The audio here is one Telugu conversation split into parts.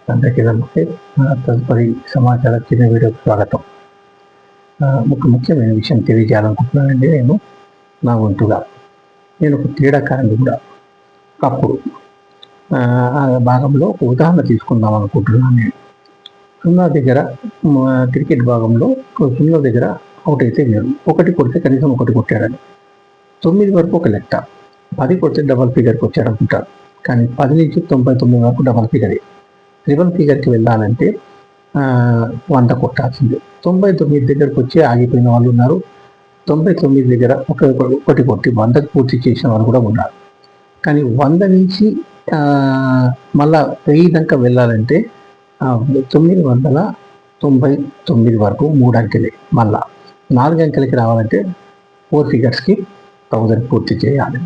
అందరికీ నమస్తే. తదుపరి సమాచార చిన్న వీడియోకి స్వాగతం. ముఖ్యమైన విషయం తెలియజేయాలనుకుంటున్నానండి. నా వంతుగా నేను ఒక క్రీడాకారుని కూడా. అప్పుడు ఆ భాగంలో ఒక ఉదాహరణ తీసుకుందాం అనుకుంటున్నాను. నేను సున్నా దగ్గర క్రికెట్ భాగంలో సున్నా దగ్గర అవుట్ అయితే మీరు ఒకటి కొడితే కనీసం ఒకటి కొట్టాడని, 9 వరకు ఒక లెక్క, 10 కొడితే డబల్ ఫిగర్కి వచ్చాడు అనుకుంటారు. కానీ 10 నుంచి 99 వరకు డబల్ ఫిగరే. ట్రిపుల్ ఫిగర్కి వెళ్ళాలంటే 100 కొట్టాల్సిందే. 99 దగ్గరకు వచ్చి ఆగిపోయిన వాళ్ళు ఉన్నారు. 99 దగ్గర ఒకటి కొట్టి 100కి పూర్తి చేసిన వాళ్ళు కూడా ఉన్నారు. కానీ 100 నుంచి మళ్ళా 1000 దాకా వెళ్ళాలంటే 999 వరకు 3 అంకెలే. మళ్ళా 4 అంకెలకి రావాలంటే 4 ఫిగర్స్కి 1000 పూర్తి చేయాలి.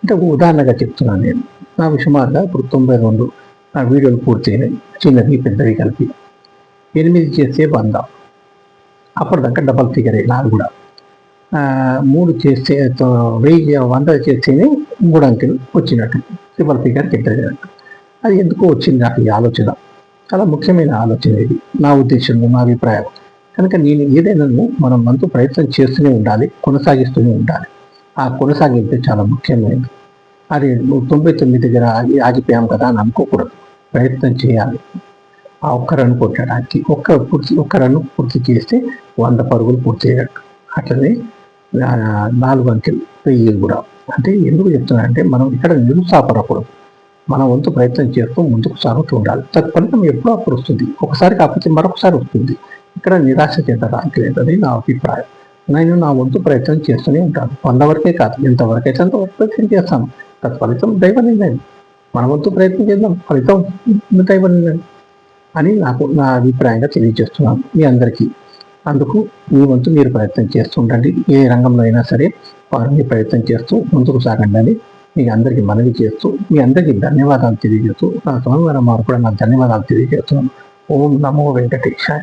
అంటే ఉదాహరణగా చెప్తున్నాను నేను. నా విషయంగా ఇప్పుడు 92 వీడియోలు పూర్తయినాయి, చిన్నవి పెద్దవి కలిపి. 8 చేస్తే 100, అప్పటిదాకా డబల్ ఫిగరే నాది కూడా. 3 చేస్తే 100 చేస్తేనే 3 అంకెలు వచ్చినట్టు, ట్రిపుల్ ఫిగర్కి ఎక్కడినట్టు. అది ఎందుకో వచ్చింది నాకు ఈ ఆలోచన. చాలా ముఖ్యమైన ఆలోచన ఇది నా ఉద్దేశంలో, నా అభిప్రాయం. కనుక నేను ఏదైనా మనం మనతో ప్రయత్నం చేస్తూనే ఉండాలి, కొనసాగిస్తూనే ఉండాలి. ఆ కొనసాగింపు చాలా ముఖ్యమైనది. అది 99 దగ్గర ఆగిపోయాం కదా అని అనుకోకూడదు. ప్రయత్నం చేయాలి. ఆ ఒక్క రన్ కొట్టడానికి ఒక్క రన్ పూర్తి చేస్తే 100 పరుగులు పూర్తి చేయగలరు. అట్లనే 4 అంకెలు 1000 కూడా. అంటే ఎందుకు చెప్తున్నానంటే, మనం ఇక్కడ నిరుత్సాహపడకూడదు. మన వంతు ప్రయత్నం చేస్తూ ముందుకు సాగుతూ ఉండాలి. తత్ఫలితం ఎప్పుడో అప్పుడు వస్తుంది. ఒకసారి కాకపోతే మరొకసారి వస్తుంది. ఇక్కడ నిరాశ చెందడానికి లేదని నా అభిప్రాయం. నేను నా వంతు ప్రయత్నం చేస్తూనే ఉంటాను. 100 వరకే కాదు, ఎంతవరకు అయితే అంతవరకు ప్రయత్నం చేస్తాను. తత్ఫలితం దైవ నిర్ణయం. మన వంతు ప్రయత్నం చేద్దాం, ఫలితం దైవ నిర్ణయం అని నా అభిప్రాయంగా తెలియజేస్తున్నాను మీ అందరికీ. అందుకు మీ వంతు మీరు ప్రయత్నం చేస్తూ ఉండండి. ఏ రంగంలో అయినా సరే వారిని ప్రయత్నం చేస్తూ ముందుకు సాగండి అని మీ అందరికీ మనవి చేస్తూ, మీ అందరికీ ధన్యవాదాలు తెలియజేస్తూ, నా సోమవారం వారు కూడా నాకు ధన్యవాదాలు తెలియజేస్తున్నాను. ఓం నమో వెంకటేశాయ.